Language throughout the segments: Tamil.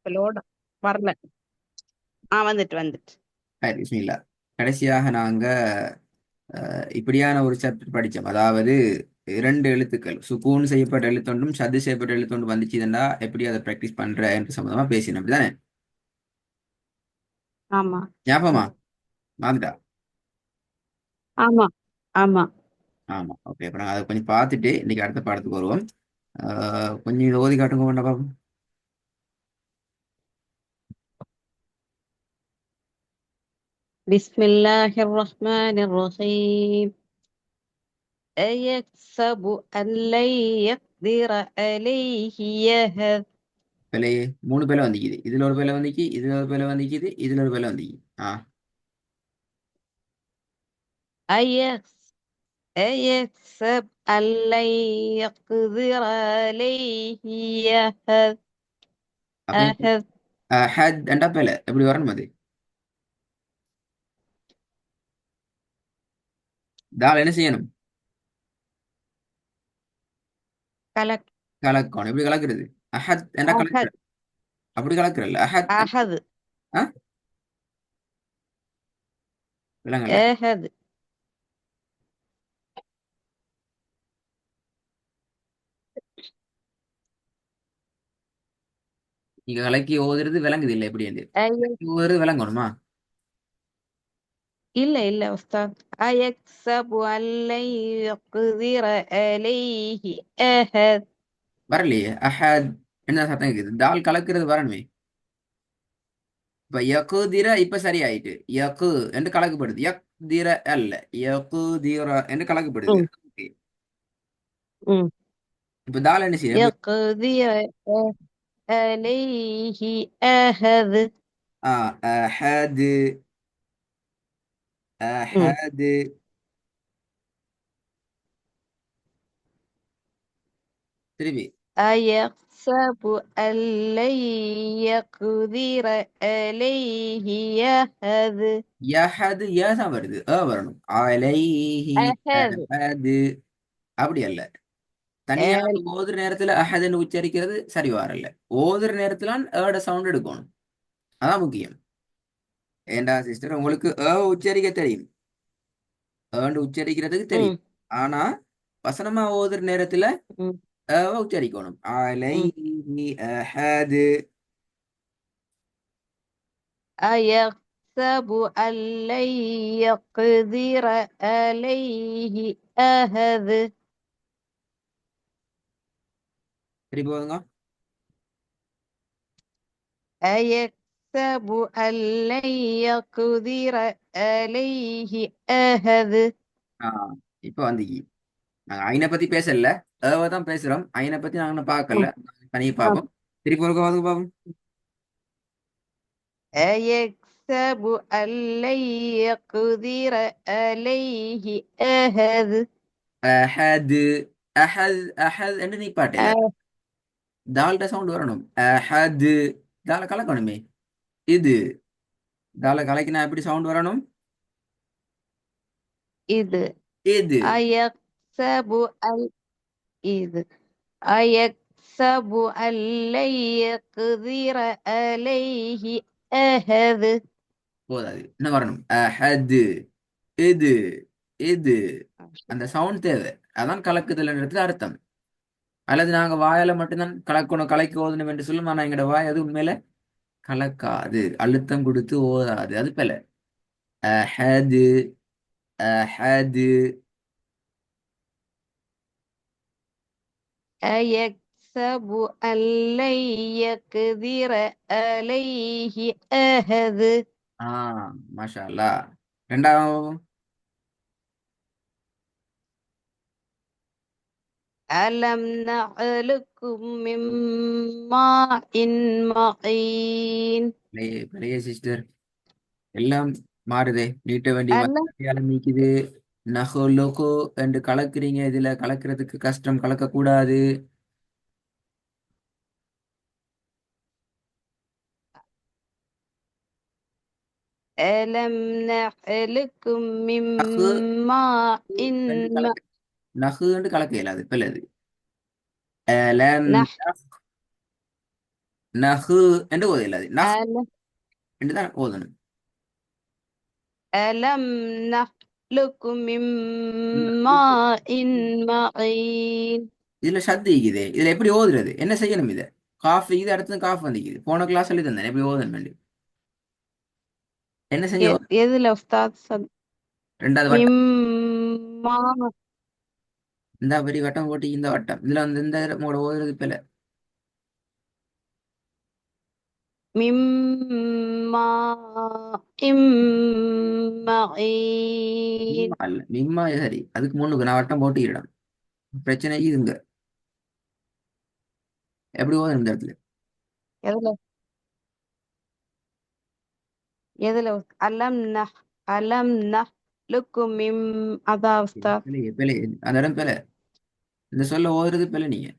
லோட வரல. வந்துட்டு வந்துட்டு. சரி, பிஸ்மில்லா. கடைசியாக நாங்க இப்படியான ஒரு சாப்டர் படிச்சோம். அதாவது இரண்டு எழுத்துக்கள் சுக்கூன் செய்யப்பட்ட எழுத்தொன்றும் சது செய்யப்பட்ட எழுத்தொன்றும் வந்துச்சுன்னா எப்படி அதை பிராக்டிஸ் பண்ற என்று சம்பந்தமா பேசினோம். அப்படிதானே? ஆமா. ஞாபகமா? வந்துட்டா? ஆமா. ஆமா. ஆமா, ஓகே. அப்ப நாங்கள் அதை கொஞ்சம் பார்த்துட்டு இன்னைக்கு அடுத்த பாடத்துக்கு வருவோம். கொஞ்சம் இதை ஓதி காட்டுங்க வேண்டாம் பாப்போம். بسم الله الرحمن الرحيم. أيحسب أن لن يقدر عليه يهد. பிழையே மூணு பிழை வந்துக்குது. இதுல ஒரு பிழை வந்துச்சு, இதுல ஒரு பிழை வந்துக்குது, இதுல ஒரு பிழை வந்துச்சு. ஆ, أيحس أيحسب أن لن يقدر عليه يهد. அப்ப أهد. ஹேட் அண்டா பிழை எப்படி வரணும் அது? தால் என்ன செய்யணும்? கலக். கலக்கணும். எப்படி கலக்குறது? அஹத் என்ன கலக்குற? أهد. அப்படி கலக்குறல்ல அஹத். أهد. ஆ, விளங்கல. أهد. நீங்க கலக்கி ஓதுறது விளங்குது இல்லை எப்படி என்று? أي. கலக்கி ஓதுறது விளங்கணுமா? إلا إلا أستاذ. أيحسب أن لن يقدر عليه أحد. வரலையே. அஹத் என்ன சத்தம் இருக்குது? தால் கலக்கிறது வரணுமே. இப்ப யகு திர இப்ப சரியாயிட்டு. யகு என்று கலக்கப்படுது. யக் திர அல்ல, யகு திர என்று கலக்கப்படுது. أم. Okay. أم. இப்ப தால் என்ன செய்யும்? يقدر عليه أحد. அஹத் أم. அஹத். திருப்பி. أيحسب أن لن يقدر عليه أحد. யஹது ய தான் வருது. வரணும். அலைஹி أحد. அஹது. அப்படி அல்ல. தனியா ஓதுற நேரத்துல அஹதுன்னு உச்சரிக்கிறது சரி வரல. ஓதுற நேரத்துல ஏட சவுண்ட் எடுக்கணும். அதான் முக்கியம். ஏண்டா சிஸ்டர், உங்களுக்கு உச்சரிக்க தெரியும். ஏண்டு உச்சரிக்கிறதுக்கு தெரியும். أم. ஆனா வசனமா ஓதுற நேரத்துல أم. உச்சரிக்கணும். أم. அலைஹி அஹது. أيحسب أن لن يقدر عليه أحد. திருப்பி போதுங்க. أيحسب أن لن يقدر عليه أحد. ஆஹ் இப்ப வந்து நாங்க ஐனை பத்தி பேசல, தான் பேசுறோம். ஐனை பத்தி நாங்க இன்னும் பார்க்கல. أم. தனியாக أم. பார்ப்போம். திருப்பி ஒரு வந்து பார்ப்போம். أيحسب أن لن يقدر عليه أحد. அஹது அஹத் அஹத் என்று நீ பாட்டில்ல. أ- தால்ட சவுண்ட் வரணும். அஹது. தால கலக்கணுமே. இது தால கலக்கினா எப்படி சவுண்ட் வரணும்? إذ. இது. أيحسب أن إذ. أيحسب أن لن يقدر عليه أحد. போதாது, என்ன வரணும்? அஹது. இது. இது. அந்த சவுண்ட் தேவை. அதான் கலக்குதல்ன்றது அர்த்தம். அல்லது நாங்க வாயால மட்டும்தான் கலக்கணும், கலக்கி ஓதணும் என்று சொல்லும். ஆனா எங்களோட வாய் அது உண்மையில கலக்காது, அழுத்தம் கொடுத்து ஓதாது. அது போல அஹது அஹது. أيحسب أن لن يقدر عليه أحد. மாஷா அல்லா. ரெண்டாவது. ألم نخلقكم من ماء مهين. பழைய பழைய சிஸ்டர் எல்லாம் மாறுதே. நீட்ட வேண்டிய ألم வார்த்தையால நீக்குது. நகோ லோகோ என்று கலக்குறீங்க. இதுல கலக்கிறதுக்கு கஷ்டம், கலக்க கூடாது. ألم نخلقكم من நகு ماء என்று கலக்க, நகு என்று கலக்க இயலாது. பிள்ளது. அலம். نح நஹு என்று ஓதையில் அது நஹ் ألم என்று தான் ஓதணும். ألم نخلقكم من இந்த- ماء مهين. இதுல சத்து இருக்குது, இதுல எப்படி ஓதுறது, என்ன செய்யணும் இதை? காஃப் இது அடுத்தது காஃப் வந்துக்குது. போன கிளாஸ் சொல்லி தந்தேன் எப்படி ஓதணும் வேண்டி. என்ன செஞ்சு يذل أستاذ ரெண்டாவது வட்டம். مما இந்த பெரிய வட்டம் போட்டு இந்த வட்டம் இதுல வந்து இந்த உங்களோட ஓதுறது பிள்ளை. مما معين. மிம்மா இல்ல, மிம்மா சரி, அதுக்கு முன்னுக்கு நான் வட்டம் போட்டு இடம். பிரச்சனை இதுங்க எப்படி ஓதணும் இந்த இடத்துல. يذل يذل ألم نخلقكم من أضاء أستاذ. பிள்ளை பிள்ளை, அந்த இடம் பிள்ளை. இந்த சொல்ல ஓதுறது பிள்ளை நீங்க.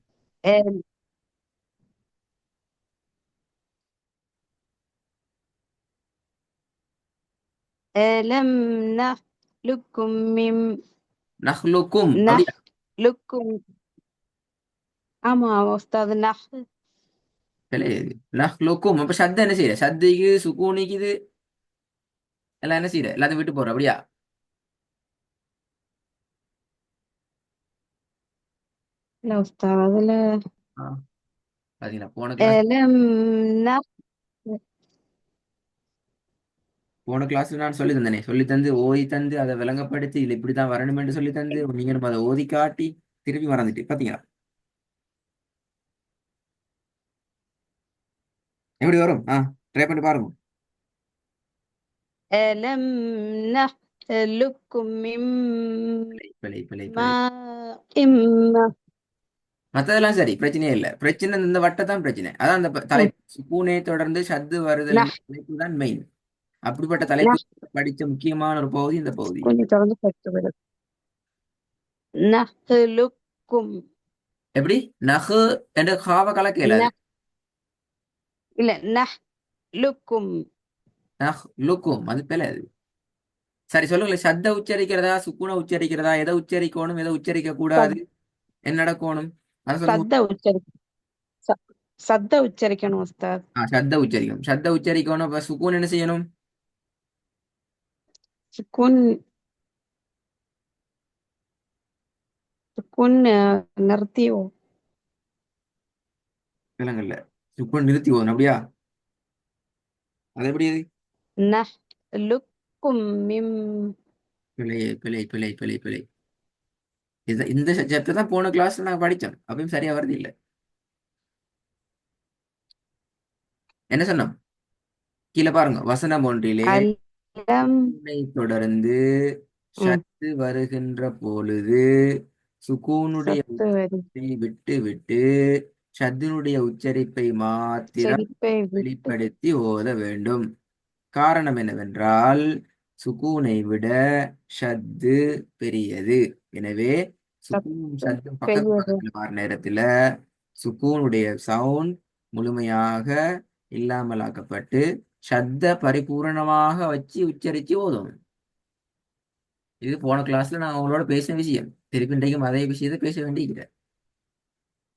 ألم نخلقكم من நஹ்லுக்கும் அப்படியா? نخلقكم. ஆமா உஸ்தாத் பிள்ளை இது நஹ்லுக்கும். அப்ப சத்த என்ன செய்யற, சத்திக்கு சுக்கூனிக்குது எல்லாம் என்ன செய்யற, எல்லாத்தையும் விட்டு போற அப்படியா? இல்ல உஸ்தாத் அதுல ஆ, பாத்தீங்களா போன கிளாஸ். ألم نخ போன கிளாஸ்ல நான் சொல்லி தந்தேனே, சொல்லி தந்து ஓதி தந்து அதை விளங்கப்படுத்தி இதுல இப்படித்தான் வரணும் என்று சொல்லி தந்து நீங்களும் அதை ஓதி காட்டி திருப்பி மறந்துட்டு பாத்தீங்களா எப்படி வரும். ட்ரை பண்ணி பாருங்க. ألم نخلقكم من பிழை பிழை பிழை பிழை. ماء மத்ததெல்லாம் சரி, பிரச்சனையே இல்லை. பிரச்சனை இந்த வட்டம் தான் பிரச்சனை. அதான் அந்த தலைப்பு பூனை தொடர்ந்து சத்து வருதல் என்ற نح தலைப்பு தான் மெயின். அப்படிப்பட்ட தலைப்பு نح படிச்ச முக்கியமான ஒரு பகுதி இந்த பகுதி. கொஞ்சம் தொடர்ந்து படிச்சு விடு. நஹ்லுக்கும் எப்படி நகு என்ற காவ கலக்க இயலாது. நஹ் இல்ல நஹ்லுக்கும் நஹ் லுக்கும் அது பிழை அது. சரி சொல்லுங்களேன், சத்த உச்சரிக்கிறதா சுக்குன உச்சரிக்கிறதா, எதை உச்சரிக்கணும் எதை உச்சரிக்க கூடாது, என்ன நடக்கணும் அதை சொல்லுங்க. சத்த உச்சரி ச- சத்த உச்சரிக்கணும் உஸ்தாத். சத்த உச்சரிக்கணும். சத்த உச்சரிக்கணும். அப்ப சுக்கூன் என்ன செய்யணும்? சுக்குன் சுக்குன் நிறுத்தியோ விலங்கல்ல, சுக்கூன் நிறுத்தி போகணும் அப்படியா? அது எப்படி அது? நஹ்லுக்கும் மிம் பிழை பிழை பிழை பிழை பிழை. இந்த சப்ஜெக்ட் தான் போன கிளாஸ்ல நாங்க படிச்சோம், அப்பயும் சரியா வருது இல்ல. என்ன சொன்னோம் கீழே பாருங்க, வசனம் ஒன்றிலே அலம் சுக்கூனை தொடர்ந்து ம், சத்து வருகின்ற பொழுது சுக்கூனுடைய சத்து வரி உச்சரிப்பை விட்டு விட்டு சத்தினுடைய உச்சரிப்பை மாத்திரம் செழிப்பை விட்டு வெளிப்படுத்தி ஓத வேண்டும். காரணம் என்னவென்றால் சுக்கூனை விட ஷத்து பெரியது. எனவே சுக்கூனும் சத்து ஷத்தும் பக்கத்து பெரியது. பக்கத்துல வர நேரத்துல சுக்கூனுடைய சவுண்ட் முழுமையாக இல்லாமலாக்கப்பட்டு ஷத்த பரிபூரணமாக வச்சு உச்சரிச்சு ஓதும். இது போன கிளாஸ்ல நான் உங்களோட பேசின விஷயம். திருப்பி இன்றைக்கும் அதே விஷயத்தை பேச வேண்டியிருக்கிறேன்.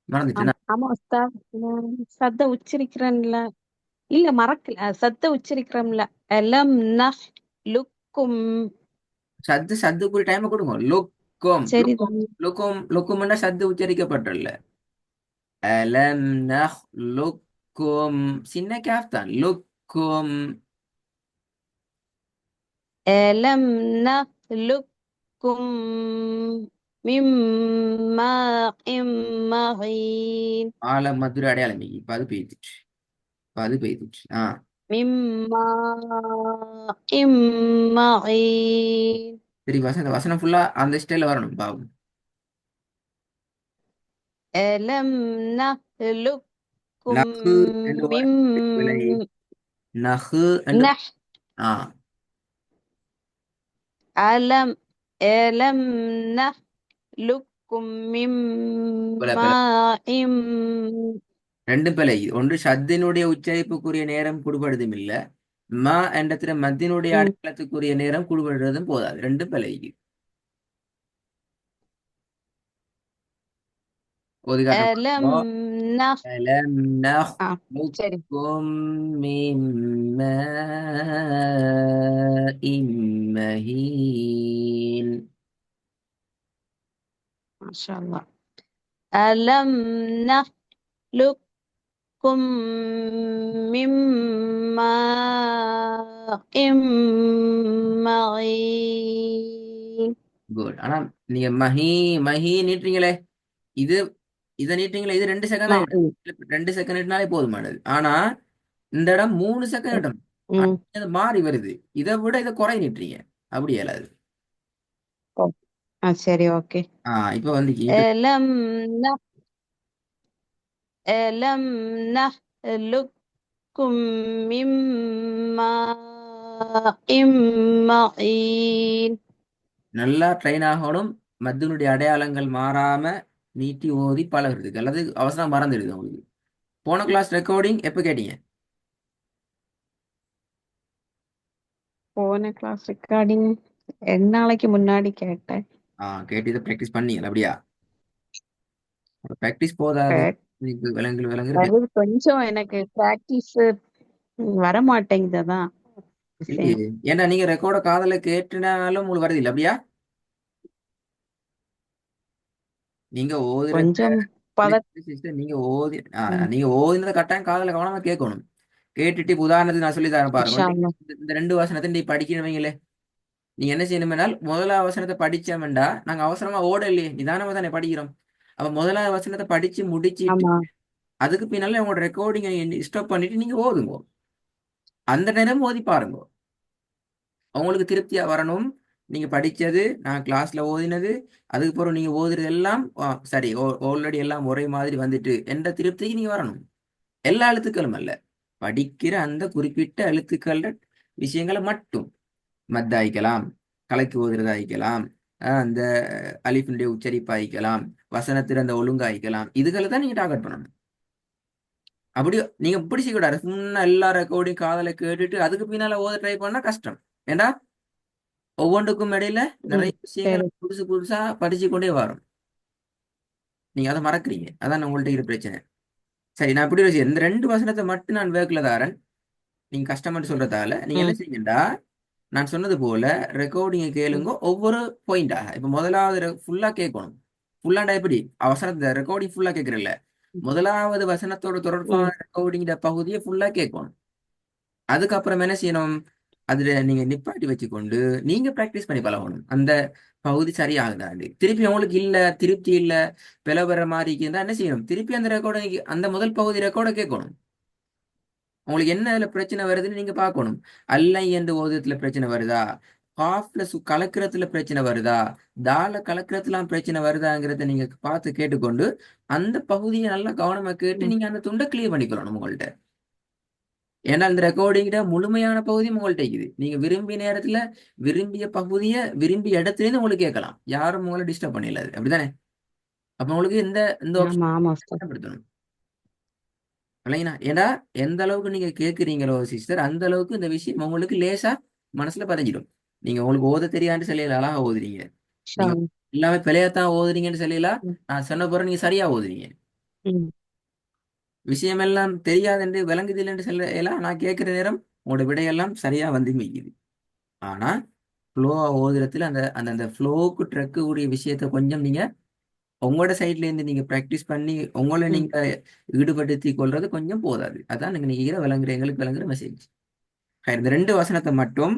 மறந்துட்டேனா? ஆமா உஸ்தாத் நான் சத்த உச்சரிக்கிறேன்ல. இல்ல மறக்கல சத்த உச்சரிக்கிறோம்ல. அலம் நஹ் லுக்கும் சத்து சத்துக்கு ஒரு டைம் கொடுங்க. லுக்கும் லுக்கும் சரிதான். லுக்கும் லுக்கும்னா சத்து உச்சரிக்கப்பட்டுள்ள. அலம் நஹ் லுக்கும் சின்ன கேப் தான். லுக்கும் அலம் நஹ் லுக்கும் மிம் மாஇம் மஹீன். ஆல மதுரை அடையாளம் இப்ப அது பெய்துச்சு. இப்ப அது பெய்துச்சு. மிம் மாஇம் மஹீன். சரி, வசனம் வசனம் ஃபுல்லா அந்த ஸ்டைல வரணும் பாபு. அலம் நஹ் லுக்கும் நஹு என்று மிம் விலை நஹு என்று. நஹ் ஆ அலம் அலம் நஹ்லுக்கும் மிம் பிழை பிழை. மாஇம். ரெண்டும் பிழை. ஒன்று ஷத்தினுடைய உச்சரிப்புக்குரிய நேரம் கொடுபடுதும் இல்ல, ம என்ற மத்தினுடைய ம், அடையாளத்துக்குரிய நேரம் கொடுபடுறதும் போதாது. ரெண்டும் பிழை. ஓதி காட்டுங்க ألم பாருங்க. نخ ألم ஆ சரி نخلقكم من ماء مهين. மாஷா அல்லாஹ். ألم نخلقكم من ماء مهين. குட். ஆனா நீங்க மஹி மஹி நீட்டுறீங்களே, இது இதை நீட்டுறீங்களே, இது 2 செகண்ட் தான் மஹீன். நீட்டணும். 2 செகண்ட் நீட்டினாலே போதுமானது. ஆனா இந்த இடம் 3 செகண்ட் ம். நீட்டணும். ஆனா ம். இது மாறி வருது. இதை விட இதை குறை நீட்டுறீங்க. அப்படி இயலாது. ஓ. சரி ஓகே. இப்ப வந்து ألم نخ ألم نخلقكم من ماء مهين. நல்லா ட்ரெயின் ஆகணும். மத்தினுடைய அடையாளங்கள் மாறாம நீட்டி ஓதி பழகுறதுக்கு, அல்லது அவசரம் மறந்துடுது உங்களுக்கு. போன கிளாஸ் ரெக்கார்டிங் எப்ப கேட்டீங்க? போன கிளாஸ் ரெக்கார்டிங் 2 நாளைக்கு முன்னாடி கேட்டேன். கேட்டு இதை ப்ராக்டிஸ் பண்ணீங்க அப்படியா? ப்ராக்டிஸ் போதாது. விலங்கு விலங்கு அது கொஞ்சம் எனக்கு பிராக்டிஸ் வர மாட்டேங்குதுதான் விஷயம். இல்லையே. ஏன்னா நீங்க ரெக்கார்ட காதல கேட்டுனாலும் உங்களுக்கு வருது இல்லை அப்படியா? நீங்க ஓதுற கொஞ்சம் பத சிஸ்டர், நீங்க ஓதி ம். நீங்க ஓதினதை கட்டாயம் காதல கவனமா கேட்கணும். கேட்டுட்டு இப்ப உதாரணத்துக்கு நான் சொல்லி தரேன் பாருங்க. இன்ஷா நீங்க அல்லாஹ். இந்த 2 வசனத்தை நீ படிக்கணுவீங்களே, நீங்க என்ன செய்யணும்னால் முதலாவது வசனத்தை படிச்சோம்டா, நாங்க அவசரமா ஓடலையே, நிதானமா தானே படிக்கிறோம். அப்ப முதலாவது வசனத்தை படிச்சு முடிச்சிட்டு ஆமா. அதுக்கு பின்னால உங்களோட ரெக்கார்டிங்கை ஸ்டாப் பண்ணிட்டு நீங்க ஓதுங்க. அந்த நேரம் ஓதி பாருங்க. உங்களுக்கு திருப்தியா வரணும். நீங்க படிச்சது, நான் கிளாஸ்ல ஓதினது, அதுக்கு பிறகு நீங்க ஓதுறது எல்லாம் சரி, ஆல்ரெடி எல்லாம் ஒரே மாதிரி வந்துட்டு என்ற திருப்திக்கு நீங்க வரணும். எல்லா எழுத்துக்களும் அல்ல, படிக்கிற அந்த குறிப்பிட்ட எழுத்துக்கள விஷயங்களை மட்டும். மத்தாய்க்கலாம், கலக்கி ஓதுறதாய்க்கலாம், அந்த அலிஃபினுடைய உச்சரிப்பாய்க்கலாம், வசனத்தில் அந்த ஒழுங்காய்க்கலாம், இதுகளை தான் நீங்க டார்கெட் பண்ணணும். அப்படி நீங்க பிடிச்சு கூடாது. சும்மா எல்லா ரெக்கார்டையும் காதல கேட்டுட்டு அதுக்கு பின்னால ஓத ட்ரை பண்ணா கஷ்டம். ஏண்டா ஒவ்வொன்றுக்கும் இடையில ம். நிறைய விஷயங்கள் சரி. புதுசு புதுசா படிச்சு கொண்டே வரும். நீங்க அதை மறக்கிறீங்க. அதான் உங்கள்ட்ட இருக்கிற பிரச்சனை. சரி, நான் இப்படி வச்சு இந்த 2 வசனத்தை மட்டும் நான் வேர்க்கல தாரேன். நீங்க கஷ்டம்னு சொல்றதால நீங்க என்ன ம். செய்யுங்கடா, நான் சொன்னது போல ரெக்கார்டிங்க ம். கேளுங்க. ஒவ்வொரு பாயிண்டாக இப்ப முதலாவது ஃபுல்லா கேட்கணும். ஃபுல்லாண்டா எப்படி அவசரத்தை ரெக்கார்டிங் ஃபுல்லா கேட்கறல்ல, முதலாவது வசனத்தோட தொடர்பான ம். ரெக்கார்டிங் பகுதியை ஃபுல்லா கேட்கணும். அதுக்கப்புறம் என்ன செய்யணும், அதுல நீங்க நிப்பாட்டி வச்சுக்கொண்டு நீங்க பிராக்டிஸ் பண்ணி பழகணும். அந்த பகுதி சரியாகுதாண்டு திருப்பி உங்களுக்கு இல்ல, திருப்தி இல்ல, பிளவர மாதிரி இருந்தா என்ன செய்யணும், திருப்பி அந்த ரெக்கார்டை, அந்த முதல் பகுதி ரெக்கார்டை கேட்கணும். உங்களுக்கு என்ன இதுல பிரச்சனை வருதுன்னு நீங்க பார்க்கணும். அல்லை என்று ஓதத்துல பிரச்சனை வருதா, காஃப்ல கலக்கிறதுல பிரச்சனை வருதா, தால கலக்கிறதுலாம் பிரச்சனை வருதாங்கிறத நீங்க பார்த்து கேட்டுக்கொண்டு அந்த பகுதியை நல்லா கவனமா கேட்டு ம். நீங்க அந்த துண்டை கிளியர் பண்ணிக்கணும் உங்கள்ட்ட. ஏன்னா அந்த ரெக்கார்டிங்கிற முழுமையான பகுதி உங்கள்ட்ட இருக்குது. நீங்க விரும்பிய நேரத்துல விரும்பிய பகுதியை விரும்பிய இடத்துல இருந்து உங்களுக்கு கேட்கலாம். யாரும் உங்களை டிஸ்டர்ப் பண்ணிடலாது. அப்படிதானே? அப்ப உங்களுக்கு இந்த இந்த ஆமா ஆமா ஆப்ஷன் உஸ்தாத். பயன்படுத்தணும். இல்லைங்களா? ஏன்னா எந்த அளவுக்கு நீங்க கேட்குறீங்களோ சிஸ்டர், அந்த அளவுக்கு இந்த விஷயம் உங்களுக்கு லேசா மனசுல பதிஞ்சிடும். நீங்க உங்களுக்கு ஓத தெரியான்னு சொல்லல, அழகா ஓதுறீங்க. இன்ஷா நீங்க அல்லாஹ். எல்லாமே பிழையாத்தான் ஓதுறீங்கன்னு சொல்லல, ம். நான் சொன்ன பிறகு நீங்க சரியா ஓதுறீங்க. ம். விஷயமெல்லாம் தெரியாது என்று விளங்குதில்லை என்று சொல்ல, நான் கேட்கிற நேரம் உங்களோட விடையெல்லாம் சரியா வந்து மிக்குது. ஆனா ஃப்ளோவா ஓதுறதுல அந்த அந்த அந்த ஃப்ளோவுக்கு ட்ரக்கு கூடிய விஷயத்த கொஞ்சம் நீங்க உங்களோட சைட்ல இருந்து நீங்க ப்ராக்டிஸ் பண்ணி உங்களை ம். நீங்க ஈடுபடுத்தி கொள்றது கொஞ்சம் போதாது. அதான் நீங்க நீங்க விளங்குற எங்களுக்கு விளங்குற மெசேஜ். இந்த 2 வசனத்தை மட்டும்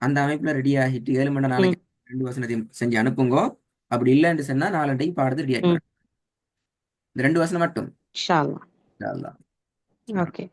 அந்த அமைப்புல ரெடி ஆகிட்டு 7 மணி ம். நாளைக்கு 2 வசனத்தையும் செஞ்சு அனுப்புங்க. அப்படி இல்லைன்னு சொன்னா 4 அன்றைக்கு பாடத்தை ரெடி ஆகி ம். பாருங்க. இந்த 2 வசனம் மட்டும். இன்ஷா அல்லாஹ். இன்ஷா அல்லாஹ். ஓகே.